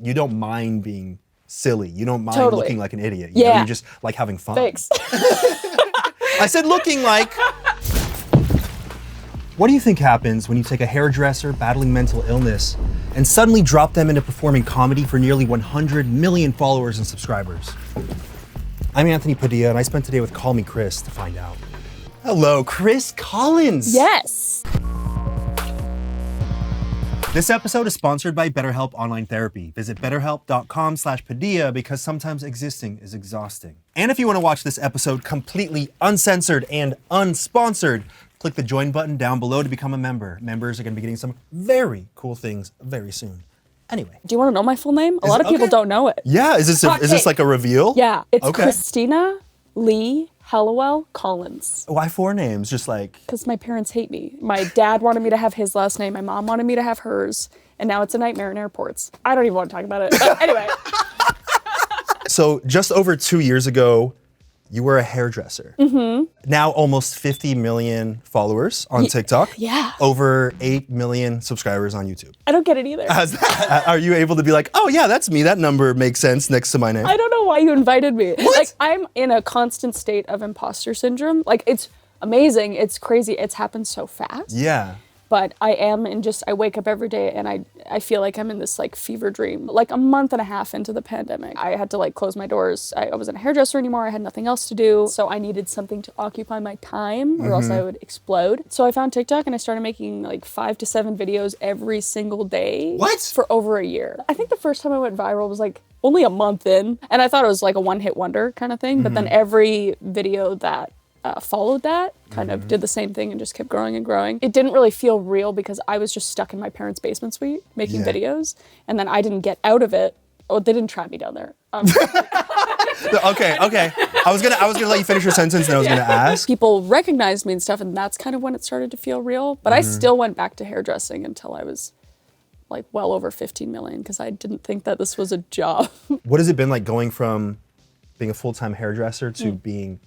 You don't mind being silly. You don't mind Totally. looking like an idiot. You know, Yeah. you just like having fun. Thanks. I said looking like. What do you think happens when you take a hairdresser battling mental illness and suddenly drop them into performing comedy for nearly 100 million followers and subscribers? I'm Anthony Padilla, and I spent today with Call Me Chris to find out. Hello, Chris Collins. Yes. This episode is sponsored by BetterHelp Online Therapy. Visit betterhelp.com/Padilla because sometimes existing is exhausting. And if you want to watch this episode completely uncensored and unsponsored, click the join button down below to become a member. Members are going to be getting some very cool things very soon. Anyway. Do you want to know my full name? A lot of people okay. don't know it. Yeah, is this like a reveal? Yeah, it's Okay. Christina Lee Hallowell Collins. Why 4 names? Just like... Because my parents hate me. My dad wanted me to have his last name. My mom wanted me to have hers. And now it's a nightmare in airports. I don't even want to talk about it. But anyway. So just over 2 years ago, you were a hairdresser. Mm-hmm. Now almost 50 million followers on TikTok. Yeah. Over 8 million subscribers on YouTube. I don't get it either. Are you able to be like, oh yeah, that's me. That number makes sense next to my name. I don't know why you invited me. Like, I'm in a constant state of imposter syndrome. Like, it's amazing. It's crazy. It's happened so fast. Yeah. But I am I wake up every day and I feel like I'm in this like fever dream. Like a month and a half into the pandemic, I had to like close my doors. I wasn't a hairdresser anymore. I had nothing else to do. So I needed something to occupy my time or else I would explode. So I found TikTok and I started making like 5 to 7 videos every single day. What? For over a year. I think the first time I went viral was like only a month in. And I thought it was like a one-hit wonder kind of thing. But then every video that followed that kind of did the same thing and just kept growing and growing. It didn't really feel real because I was just stuck in my parents' basement suite making videos, and then I didn't get out of it. Oh, they didn't trap me down there. Okay. I was gonna let you finish your sentence, and I was gonna ask. People recognized me and stuff, and that's kind of when it started to feel real. But I still went back to hairdressing until I was like well over 15 million because I didn't think that this was a job. What has it been like going from being a full-time hairdresser to being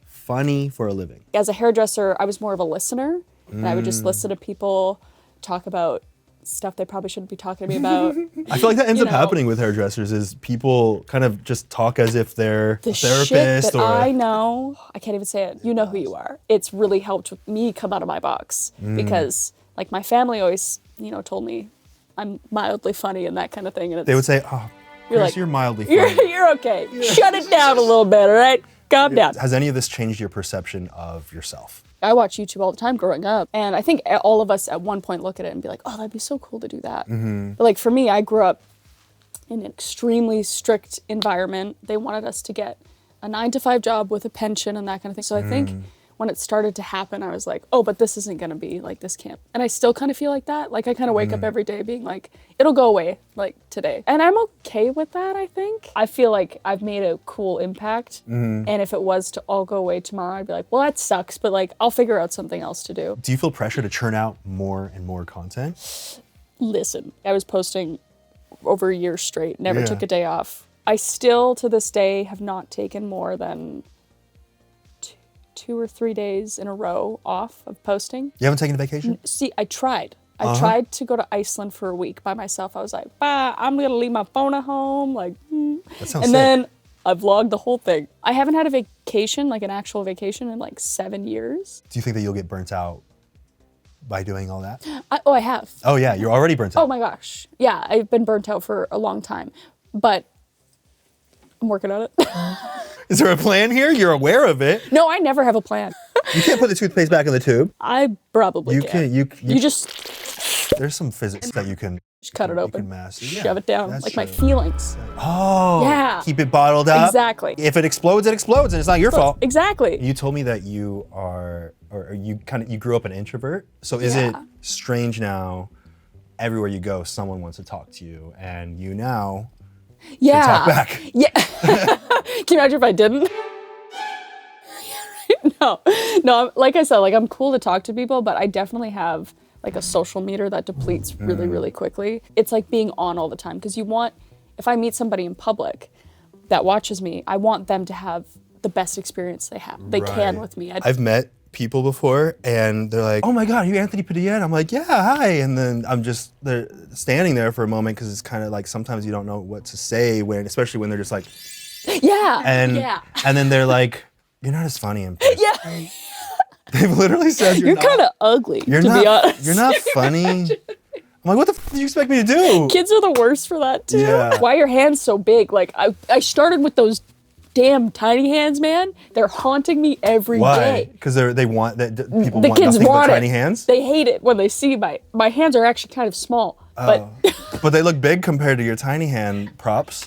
funny for a living? As a hairdresser, I was more of a listener, and I would just listen to people talk about stuff they probably shouldn't be talking to me about. I feel like that ends up know. happening with hairdressers is people kind of just talk as if they're The a therapist shit that or I know, I can't even say it. You know who you are. It's really helped me come out of my box because like my family always, told me I'm mildly funny and that kind of thing. And they would say, oh, Chris, like, you're mildly funny. You're okay. Shut it down a little bit, all right? Calm down. Has any of this changed your perception of yourself? I watch YouTube all the time growing up, and I think all of us at one point look at it and be like, oh, that'd be so cool to do that. But like for me, I grew up in an extremely strict environment. They wanted us to get a 9-to-5 job with a pension and that kind of thing. So I think when it started to happen, I was like, oh, but this isn't gonna be like this camp. And I still kind of feel like that. Like I kind of wake up every day being like, it'll go away like today. And I'm okay with that, I think. I feel like I've made a cool impact. And if it was to all go away tomorrow, I'd be like, well, that sucks, but like, I'll figure out something else to do. Do you feel pressure to churn out more and more content? Listen, I was posting over a year straight, never Yeah. took a day off. I still, to this day, have not taken more than 2 or 3 days in a row off of posting. You haven't taken a vacation? See, I tried. I tried to go to Iceland for a week by myself. I was like, I'm gonna leave my phone at home. Like, That sounds and sick. then I vlogged the whole thing. I haven't had a vacation, like an actual vacation, in like 7 years. Do you think that you'll get burnt out by doing all that? I have. Oh yeah, you're already burnt out. Oh my gosh. Yeah, I've been burnt out for a long time, but I'm working on it. Is there a plan here? You're aware of it. No, I never have a plan. You can't put the toothpaste back in the tube. I probably You can. can. You just There's some physics that you can. cut it You open, can master. Yeah, shove it down, that's like my true. feelings. Oh. Yeah. Keep it bottled up. Exactly. If it explodes, and it's not your fault. Exactly. You told me that you are, or you grew up an introvert. So is it Yeah. strange now? Everywhere you go, someone wants to talk to you, and you now Yeah. talk back. Yeah. Can you imagine if I didn't? No. Like I said, like I'm cool to talk to people, but I definitely have like a social meter that depletes really, really quickly. It's like being on all the time because if I meet somebody in public that watches me, I want them to have the best experience they can Right. with me. I've met people before, and they're like, "Oh my God, are you Anthony Padilla?" And I'm like, "Yeah, hi." And then they're standing there for a moment because it's kind of like sometimes you don't know what to say especially when they're just like, Yeah. and then they're like, "You're not as funny in person." Yeah. They've literally said You're kind of ugly, to be honest. You're not funny. I'm like, what the f do you expect me to do? Kids are the worst for that too. Yeah. Why are your hands so big? Like I started with those damn tiny hands, man. They're haunting me every Why? day. Because they want that people The want kids nothing want but it. tiny hands. They hate it when they see my hands are actually kind of small. But But they look big compared to your tiny hand props.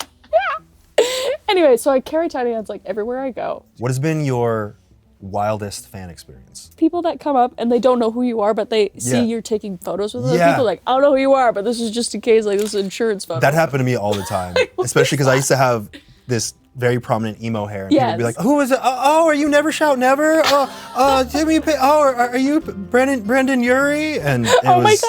anyway, so I carry tiny hands like everywhere I go. What has been your wildest fan experience? People that come up and they don't know who you are, but they see Yeah. you're taking photos with other Yeah. people. Like, I don't know who you are, but this is just in case. Like, this is an insurance photo. That happened to me all the time, especially because I used to have this very prominent emo hair, and people would be Yes. like, "Who is it? Oh, are you Never Shout Never? Give me are you Brandon Urie?" And it Oh my was,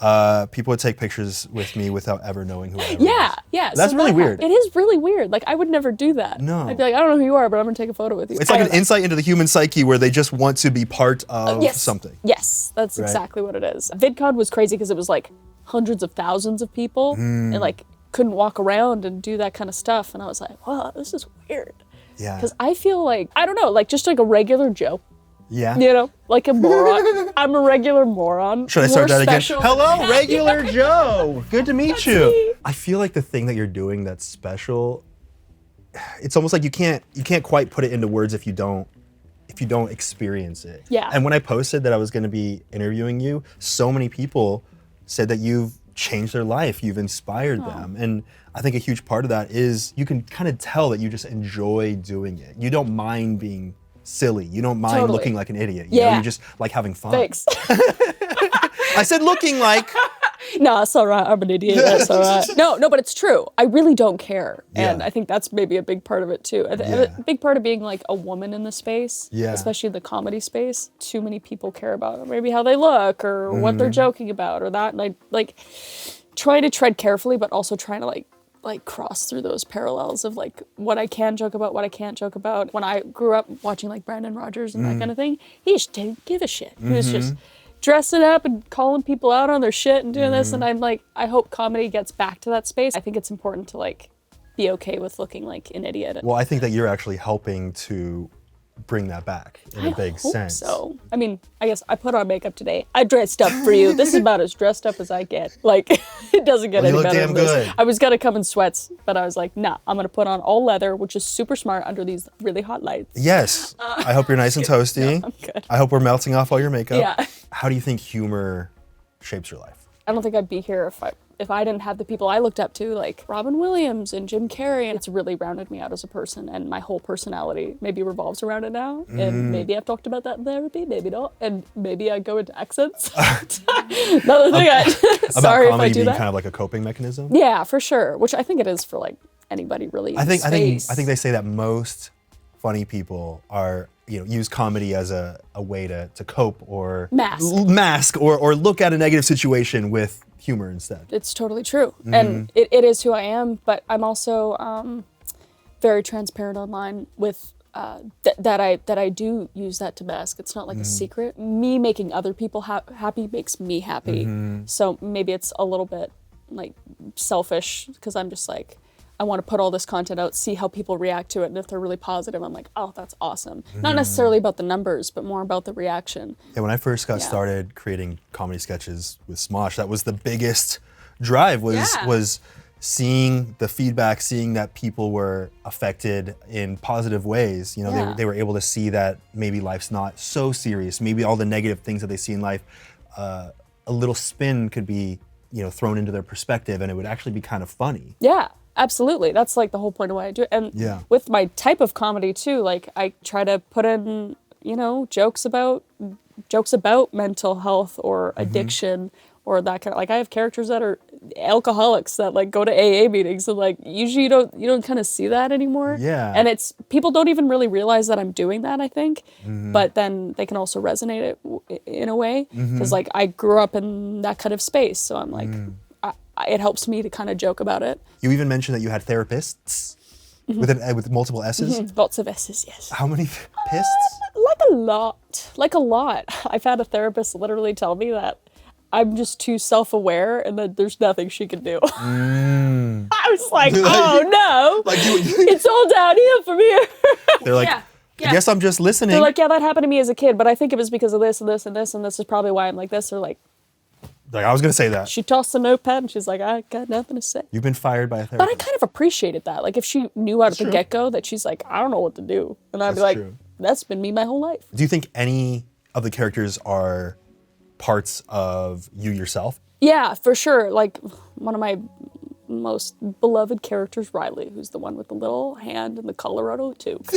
God. people would take pictures with me without ever knowing who I was. Yeah. That's really weird. It is really weird. Like, I would never do that. No. I'd be like, I don't know who you are, but I'm gonna take a photo with you. It's like an insight into the human psyche where they just want to be part of Yes. something. Yes, that's Right. exactly what it is. VidCon was crazy because it was like hundreds of thousands of people and like couldn't walk around and do that kind of stuff. And I was like, wow, this is weird. Yeah. Because I feel like, I don't know, like just like a regular Joe, Yeah. you know, like a moron. I'm a regular moron. Should I start More that again? special. Hello, regular Joe. Good to meet you. me. I feel like the thing that you're doing that's special, it's almost like you can't quite put it into words if you don't experience it. Yeah. And when I posted that I was going to be interviewing you, so many people said that you've changed their life, you've inspired them. And I think a huge part of that is you can kind of tell that you just enjoy doing it. You don't mind being silly. You don't mind Totally. looking like an idiot. You know, Yeah. you just like having fun. Thanks. I said looking like. No, it's all right. I'm an idiot. That's all right. No, but it's true. I really don't care. And Yeah. I think that's maybe a big part of it too. Yeah. A big part of being like a woman in the space, Yeah. especially the comedy space, too many people care about maybe how they look or what Mm-hmm. they're joking about or that. And I like try to tread carefully, but also trying to like cross through those parallels of like what I can joke about, what I can't joke about. When I grew up watching like Brandon Rogers and that kind of thing, he just didn't give a shit. He was just dressing up and calling people out on their shit and doing this. And I'm like, I hope comedy gets back to that space. I think it's important to like be okay with looking like an idiot. Well, I think that you're actually helping to bring that back in a big I hope sense. so. I mean, I guess I put on makeup today. I dressed up for you. This is about as dressed up as I get. Like, it doesn't get Well, you any look better damn than this. good. I was gonna come in sweats, but I was like, nah, I'm gonna put on all leather, which is super smart under these really hot lights. Yes. I hope you're nice and toasty. I'm good. I hope we're melting off all your makeup. Yeah. How do you think humor shapes your life? I don't think I'd be here if I didn't have the people I looked up to, like Robin Williams and Jim Carrey. It's really rounded me out as a person, and my whole personality maybe revolves around it now. And maybe I've talked about that in therapy, maybe not. And maybe I go into accents. Another thing. Sorry if I comedy do being that. kind of like a coping mechanism. Yeah, for sure. Which I think it is for like anybody really. I think space. they say that most funny people are use comedy as a way to cope or mask or look at a negative situation with humor instead. It's totally true, and it is who I am. But I'm also very transparent online with that I do use that to mask. It's not like a secret. Me making other people happy makes me happy. So maybe it's a little bit like selfish because I'm just like, I want to put all this content out, see how people react to it, and if they're really positive, I'm like, oh, that's awesome. Not necessarily about the numbers, but more about the reaction. Yeah, when I first got started creating comedy sketches with Smosh, that was the biggest drive was seeing the feedback, seeing that people were affected in positive ways. They were able to see that maybe life's not so serious. Maybe all the negative things that they see in life, a little spin could be thrown into their perspective, and it would actually be kind of funny. Yeah. Absolutely. That's like the whole point of why I do it. And with my type of comedy too, like I try to put in, jokes about mental health or addiction or that kind of, like I have characters that are alcoholics that like go to AA meetings and like usually you don't kind of see that anymore. Yeah. And it's people don't even really realize that I'm doing that, I think. But then they can also resonate it in a way because like I grew up in that kind of space. So I'm like, it helps me to kind of joke about it. You even mentioned that you had therapists with multiple S's. Lots of S's, yes. How many pists? Like a lot. Like a lot. I've had a therapist literally tell me that I'm just too self-aware and that there's nothing she can do. I was like, oh no, it's all downhill from here. They're like, I guess I'm just listening. They're like, yeah, that happened to me as a kid, but I think it was because of this and this and this, and this is probably why I'm like this. Or like I was gonna say that. She tossed the notepad and she's like, I got nothing to say. You've been fired by a therapist. But I kind of appreciated that. Like if she knew out of the get-go that she's like, I don't know what to do. And I'd be like, that's been me my whole life. Do you think any of the characters are parts of you yourself? Yeah, for sure. Like one of my most beloved characters, Riley, who's the one with the little hand and the Colorado toque.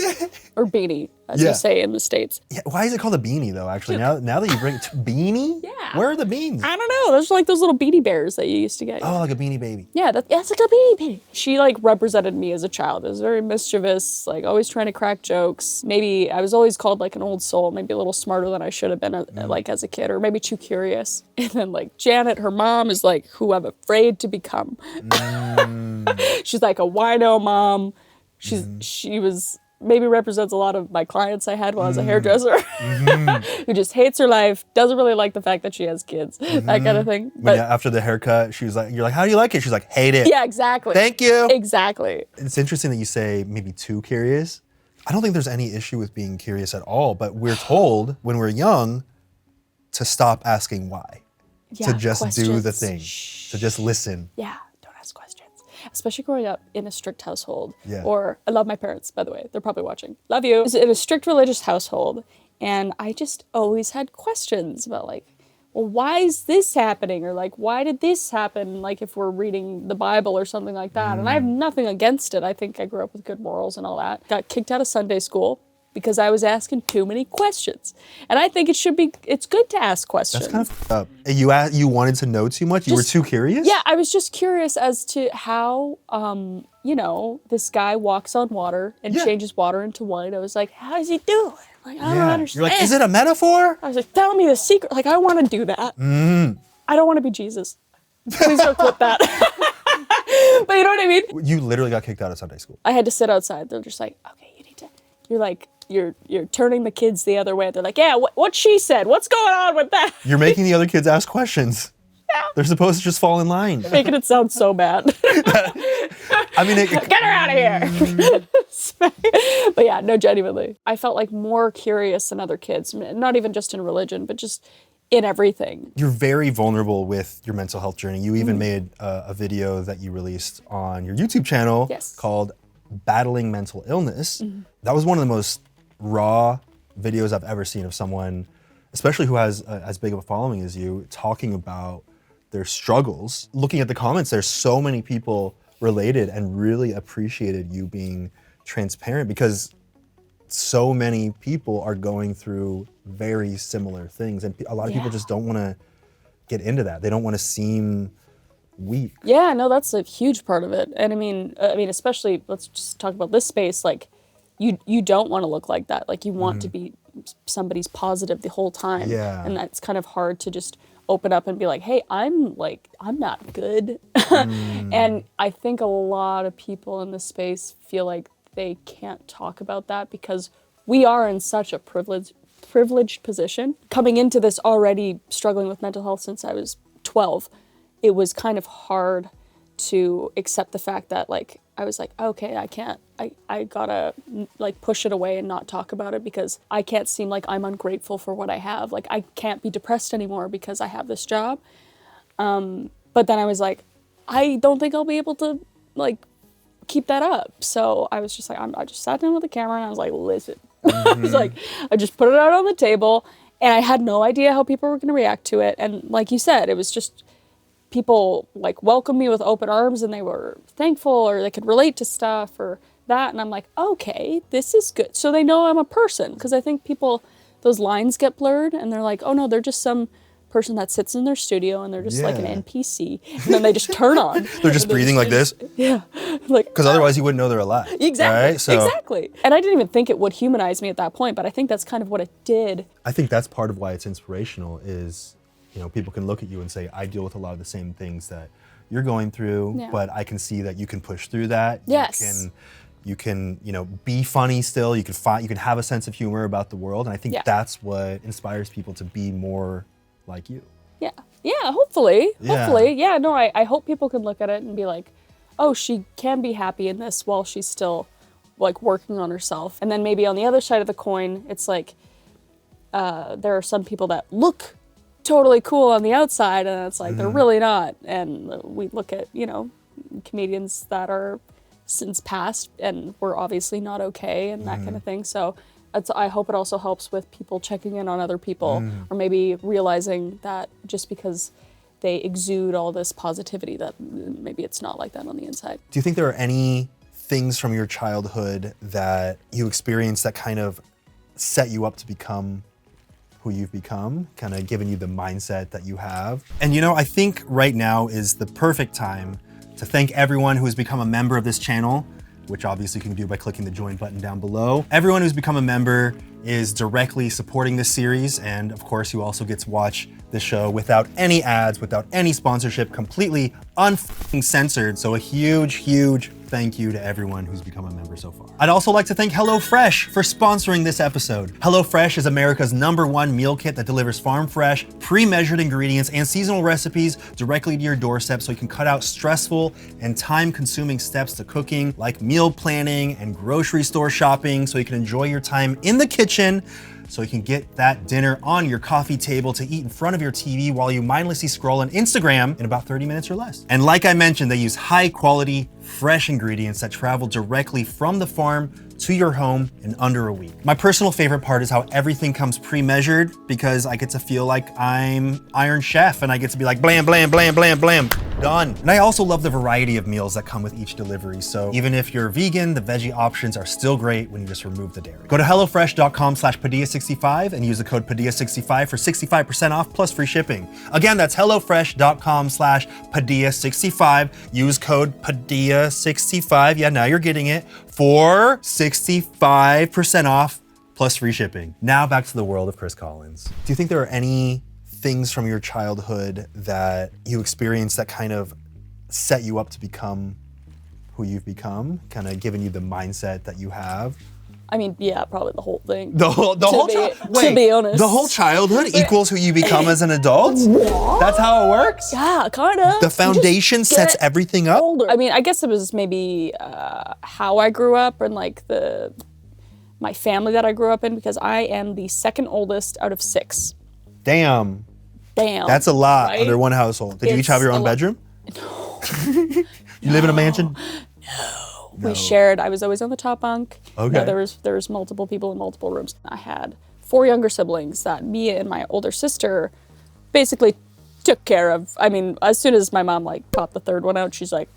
Or beanie, as you say in the States. Yeah, why is it called a beanie though, actually? Now that you bring it to beanie? Yeah. Where are the beans? I don't know. Those are like those little beanie bears that you used to get. Oh, like a beanie baby. Yeah, it's like a beanie baby. She like represented me as a child. I was very mischievous, like always trying to crack jokes. Maybe I was always called like an old soul, maybe a little smarter than I should have been like as a kid, or maybe too curious. And then like Janet, her mom, is like who I'm afraid to become. She's like a wino mom. She was maybe represents a lot of my clients I had when I was a hairdresser, who just hates her life, doesn't really like the fact that she has kids, that kind of thing. But after the haircut, she was like, you're like, how do you like it? She's like, hate it. Yeah, exactly. Thank you. Exactly. It's interesting that you say maybe too curious. I don't think there's any issue with being curious at all, but we're told when we're young to stop asking why. Yeah, to just do the questions. thing, to just listen. Yeah, don't ask questions. Especially growing up in a strict household. Yeah. Or, I love my parents, by the way. They're probably watching. Love you. I was in a strict religious household, and I just always had questions about like, well, why is this happening? Or like, why did this happen? Like if we're reading the Bible or something like that. And I have nothing against it. I think I grew up with good morals and all that. Got kicked out of Sunday school because I was asking too many questions. And I think it's good to ask questions. That's kind of f***ed up. You wanted to know too much? You were too curious? Yeah, I was just curious as to how, this guy walks on water and changes water into wine. I was like, how does he do it? Like, I don't understand. You're like, is it a metaphor? I was like, tell me the secret. Like, I want to do that. I don't want to be Jesus. Please don't clip that. But you know what I mean? You literally got kicked out of Sunday school. I had to sit outside. They're just like, okay, you need to, you're like, you're turning the kids the other way. They're like, yeah, what she said. What's going on with that? You're making the other kids ask questions. Yeah. They're supposed to just fall in line. Making it sound so bad. I mean, get her out of here. But yeah, no, genuinely. I felt like more curious than other kids, not even just in religion, but just in everything. You're very vulnerable with your mental health journey. You even made a video that you released on your YouTube channel called Battling Mental Illness. That was one of the most raw videos I've ever seen of someone, especially who has as big of a following as you, talking about their struggles. Looking at the comments, there's so many people related and really appreciated you being transparent, because so many people are going through very similar things, and a lot of people just don't want to get into that. They don't want to seem weak. Yeah, no, that's a huge part of it. And I mean, especially, let's just talk about this space. Like, you don't want to look like that. Like, you want to be somebody's positive the whole time. Yeah. And that's kind of hard to just open up and be like, hey, I'm not good. And I think a lot of people in this space feel like they can't talk about that because we are in such a privileged position. Coming into this already struggling with mental health since I was 12, it was kind of hard to accept the fact that like, I was like, okay, I gotta like push it away and not talk about it because I can't seem like I'm ungrateful for what I have. Like I can't be depressed anymore because I have this job. But then I was like, I don't think I'll be able to like keep that up. So I was just like, I just sat down with the camera and I was like, listen. I was like, I just put it out on the table and I had no idea how people were gonna react to it. And like you said, it was just, people like welcomed me with open arms and they were thankful or they could relate to stuff or that. And I'm like, okay, this is good. So they know I'm a person. Because I think people, those lines get blurred and they're like, oh no, they're just some person that sits in their studio and they're just like an NPC. And then they just turn on. They're just breathing like this? Yeah. Like, because otherwise you wouldn't know they're alive. Exactly. Right? So, exactly. And I didn't even think it would humanize me at that point, but I think that's kind of what it did. I think that's part of why it's inspirational is, you know, people can look at you and say, I deal with a lot of the same things that you're going through, but I can see that you can push through that. Yes. You can, be funny still. You can have a sense of humor about the world. And I think that's what inspires people to be more like you. Yeah. Yeah, hopefully. Yeah. Hopefully. Yeah, no, I hope people can look at it and be like, oh, she can be happy in this while she's still like working on herself. And then maybe on the other side of the coin, it's like there are some people that look totally cool on the outside and it's like they're really not. And we look at, comedians that are since passed and were obviously not okay and that kind of thing. So I hope it also helps with people checking in on other people or maybe realizing that just because they exude all this positivity that maybe it's not like that on the inside. Do you think there are any things from your childhood that you experienced that kind of set you up to become who you've become, kind of given you the mindset that you have? And I think right now is the perfect time to thank everyone who has become a member of this channel, which obviously you can do by clicking the join button down below. Everyone who's become a member is directly supporting this series, and of course you also get to watch the show without any ads, without any sponsorship, completely uncensored. So a huge thank you to everyone who's become a member so far. I'd also like to thank HelloFresh for sponsoring this episode. HelloFresh is America's #1 meal kit that delivers farm fresh, pre-measured ingredients and seasonal recipes directly to your doorstep so you can cut out stressful and time-consuming steps to cooking like meal planning and grocery store shopping so you can enjoy your time in the kitchen, so you can get that dinner on your coffee table to eat in front of your TV while you mindlessly scroll on Instagram in about 30 minutes or less. And like I mentioned, they use high quality, fresh ingredients that travel directly from the farm to your home in under a week. My personal favorite part is how everything comes pre-measured because I get to feel like I'm Iron Chef and I get to be like blam, blam, blam, blam, blam, done. And I also love the variety of meals that come with each delivery. So even if you're vegan, the veggie options are still great when you just remove the dairy. Go to HelloFresh.com/Padilla65 and use the code Padilla65 for 65% off plus free shipping. Again, that's HelloFresh.com/Padilla65. Use code Padilla65. Yeah, now you're getting it for 65% off plus free shipping. Now back to the world of Chris Collins. Do you think there are any things from your childhood that you experienced that kind of set you up to become who you've become, kind of given you the mindset that you have? I mean, yeah, probably the whole thing. To be honest. The whole childhood equals who you become as an adult? What? That's how it works? Yeah, kind of. The foundation sets everything up? Older. I mean, I guess it was maybe how I grew up and like my family that I grew up in, because I am the second oldest out of 6. Damn. That's a lot under one household. Did you each have your own bedroom? No. You live in a mansion? No. We shared. I was always on the top bunk. Okay. No, there was multiple people in multiple rooms. I had 4 younger siblings that me and my older sister basically took care of. I mean, as soon as my mom like popped the 3rd one out, she's like,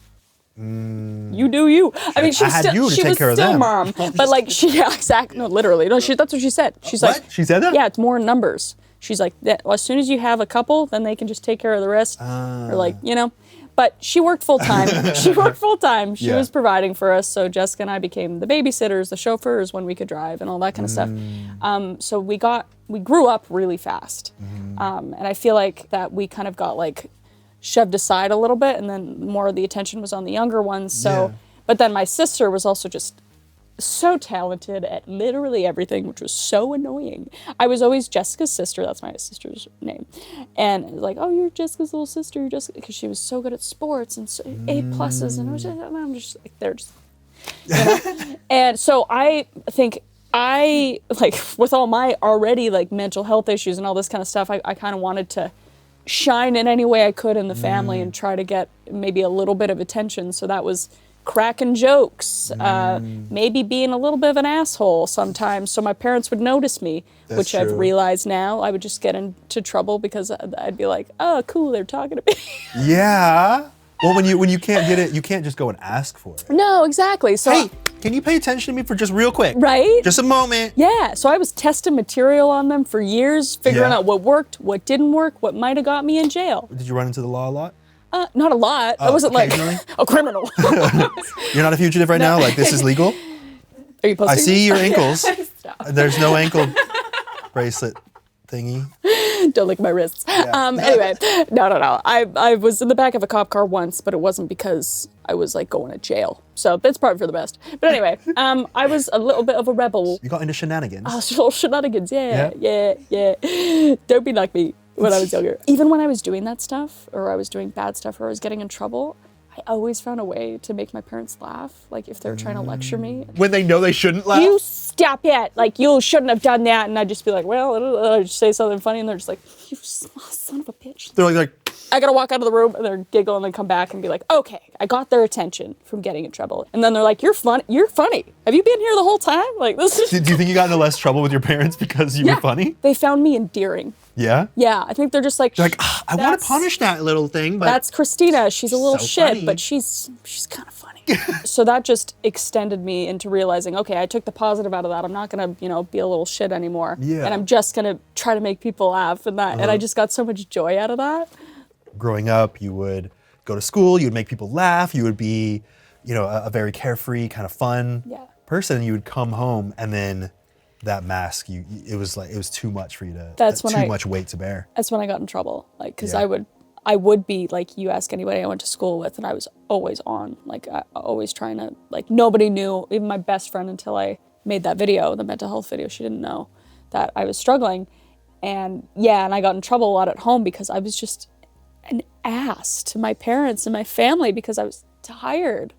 "You do you." I mean, she was still mom, but like exactly. No, literally. No, that's what she said. She's what? like, she said that? Yeah, it's more in numbers. She's like, as soon as you have a couple, then they can just take care of the rest, or like But she worked full time. She was providing for us. So Jessica and I became the babysitters, the chauffeurs when we could drive, and all that kind of stuff. So we grew up really fast, and I feel like that we kind of got like shoved aside a little bit, and then more of the attention was on the younger ones. So, but then my sister was also just so talented at literally everything, which was so annoying. I was always Jessica's sister. That's my sister's name. And it was like, oh, you're Jessica's little sister. You're Jessica, because she was so good at sports and so A+. And I'm just like, they're just, And so I think with all my already like mental health issues and all this kind of stuff, I kind of wanted to shine in any way I could in the family and try to get maybe a little bit of attention. So that was cracking jokes, maybe being a little bit of an asshole sometimes so my parents would notice me. That's which true. I've realized now I would just get into trouble because I'd be like, oh, cool, they're talking to me. Yeah. Well, when you can't get it, you can't just go and ask for it. No, exactly. So hey, can you pay attention to me for just real quick? Right? Just a moment. Yeah. So I was testing material on them for years, figuring out what worked, what didn't work, what might have got me in jail. Did you run into the law a lot? Not a lot. I wasn't like a criminal. You're not a fugitive right now? Like this is legal? Are you posting? I see your ankles. There's no ankle bracelet thingy. Don't lick my wrists. Anyway, no. I was in the back of a cop car once, but it wasn't because I was like going to jail. So that's probably for the best. But anyway, I was a little bit of a rebel. You got into shenanigans. Little shenanigans, yeah. Don't be like me when I was younger. Even when I was doing that stuff, or I was doing bad stuff, or I was getting in trouble, I always found a way to make my parents laugh. Like if they're trying to lecture me. When they know they shouldn't laugh? You stop it. Like, you shouldn't have done that. And I'd just be like, well, I'd just say something funny. And they're just like, you son of a bitch. They're like, I gotta walk out of the room, and they're giggle and then come back and be like, okay, I got their attention from getting in trouble. And then they're like, you're funny. Have you been here the whole time? Like, this is... do you think you got into less trouble with your parents because you were funny? They found me endearing. Yeah? Yeah, I think they're just like... They're like, I want to punish that little thing, but... That's Christina. She's a little so shit, funny. but she's kind of funny. So that just extended me into realizing, okay, I took the positive out of that. I'm not gonna, be a little shit anymore. Yeah. And I'm just gonna try to make people laugh and that. And I just got so much joy out of that. Growing up, you would go to school, you would make people laugh, you would be, a very carefree, kind of fun person. You would come home, and then that mask, it was too much for you to, much weight to bear. That's when I got in trouble. Like, cause I would be like, you ask anybody I went to school with, and I was always on, like, always trying to, like, nobody knew, even my best friend, until I made that video, the mental health video, she didn't know that I was struggling. And I got in trouble a lot at home because I was just an ass to my parents and my family because I was tired.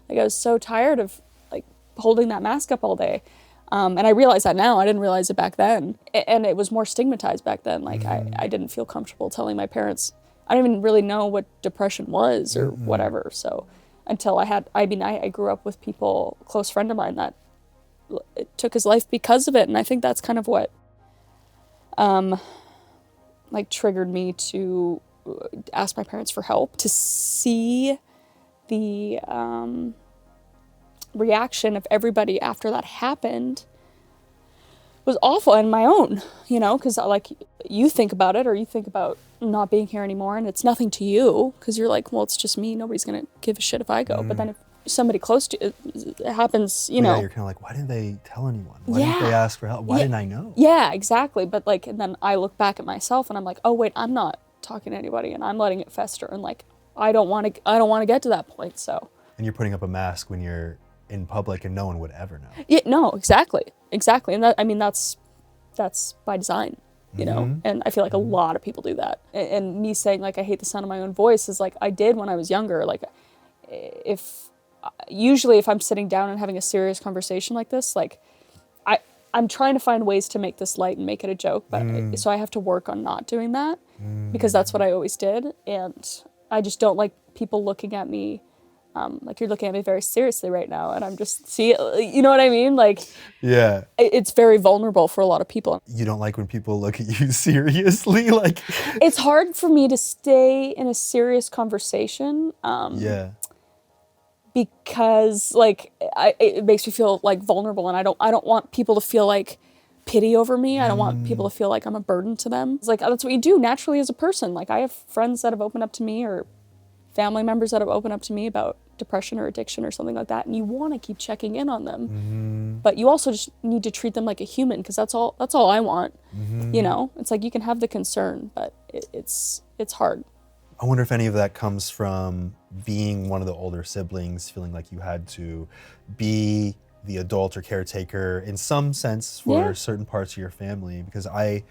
Like, I was so tired of like holding that mask up all day. And I realize that now. I didn't realize it back then. And it was more stigmatized back then. Like, I didn't feel comfortable telling my parents. I didn't even really know what depression was or whatever. So until I grew up with people, a close friend of mine that took his life because of it. And I think that's kind of what like triggered me to ask my parents for help. To see the reaction of everybody after that happened was awful, and my own, because like you think about it, or you think about not being here anymore, and it's nothing to you because you're like, well, it's just me. Nobody's gonna give a shit if I go. But then if somebody close to it happens, Yeah, you're kind of like, why didn't they tell anyone? Why didn't they ask for help? Why didn't I know? Yeah, exactly. But like, and then I look back at myself and I'm like, oh wait, I'm not talking to anybody, and I'm letting it fester, and like, I don't want to get to that point. So. And you're putting up a mask when you're in public and no one would ever know. Yeah, no, exactly. And that's by design, and I feel like a lot of people do that. And me saying like, I hate the sound of my own voice is like, I did when I was younger. Like, usually if I'm sitting down and having a serious conversation like this, like I'm trying to find ways to make this light and make it a joke, but so I have to work on not doing that because that's what I always did. And I just don't like people looking at me like, you're looking at me very seriously right now, and I'm just, you know what I mean? Like, yeah, it's very vulnerable for a lot of people. You don't like when people look at you seriously? Like, it's hard for me to stay in a serious conversation. Because like, it makes me feel like vulnerable, and I don't want people to feel like pity over me. I don't want people to feel like I'm a burden to them. It's like, that's what you do naturally as a person. Like, I have friends that have opened up to me, or family members that have opened up to me about depression or addiction or something like that, and you want to keep checking in on them, but you also just need to treat them like a human, because that's all I want. It's like, you can have the concern, but it's hard. I wonder if any of that comes from being one of the older siblings, feeling like you had to be the adult or caretaker in some sense for certain parts of your family, because I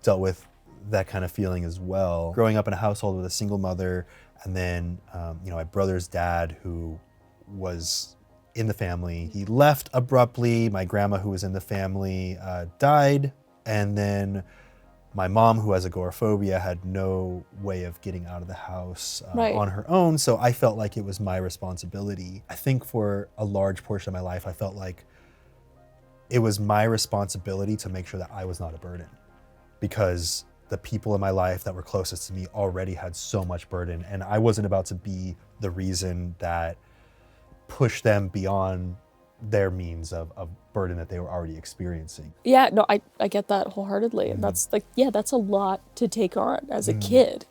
dealt with that kind of feeling as well. Growing up in a household with a single mother, and then, my brother's dad, who was in the family, he left abruptly. My grandma, who was in the family, died. And then my mom, who has agoraphobia, had no way of getting out of the house on her own. So I felt like it was my responsibility. I think for a large portion of my life, I felt like it was my responsibility to make sure that I was not a burden, because the people in my life that were closest to me already had so much burden, and I wasn't about to be the reason that pushed them beyond their means of burden that they were already experiencing. Yeah, no, I get that wholeheartedly. And that's like, yeah, that's a lot to take on as a kid.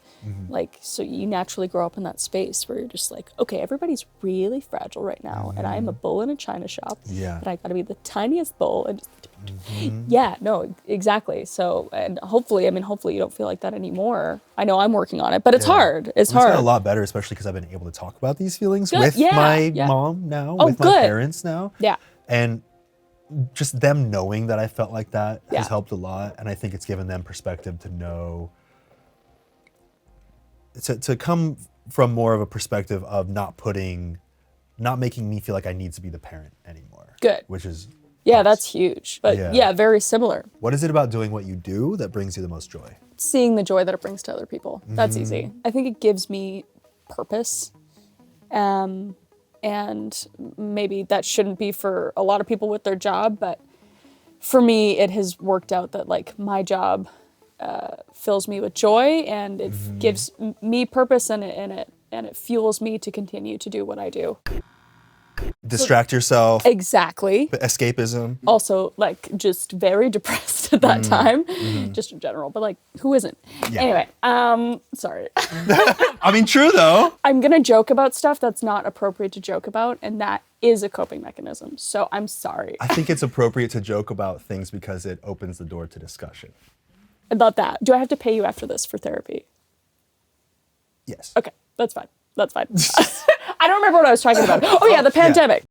Like, so you naturally grow up in that space where you're just like, okay, everybody's really fragile right now. And I am a bull in a china shop. Yeah. But I got to be the tiniest bull. And yeah, no, exactly. So, and hopefully you don't feel like that anymore. I know I'm working on it, but it's hard. It's hard. gotten a lot better, especially because I've been able to talk about these feelings Good. with Yeah, my yeah. mom now, Oh, with my good. parents now. Yeah. And just them knowing that I felt like that Yeah. has helped a lot. And I think it's given them perspective to know, to come from more of a perspective of not making me feel like I need to be the parent anymore. Good. Which is, Yeah, that's huge. But Yeah. yeah, very similar. what is it about doing what you do that brings you the most joy? Seeing the joy that it brings to other people. That's easy. I think it gives me purpose. And maybe that shouldn't be for a lot of people with their job, but for me, it has worked out that like my job fills me with joy, and it gives me purpose, and it fuels me to continue to do what I do. Distract yourself, Exactly. escapism. Also, like, just very depressed at that time, just in general. But like, who isn't? Yeah. Anyway, sorry. I mean, true though. I'm gonna joke about stuff that's not appropriate to joke about, and that is a coping mechanism. So I'm sorry I think it's appropriate to joke about things because it opens the door to discussion. about that. Do I have to pay you after this for therapy? Yes. Okay, that's fine. That's fine. I don't remember what I was talking about. Oh yeah, the pandemic.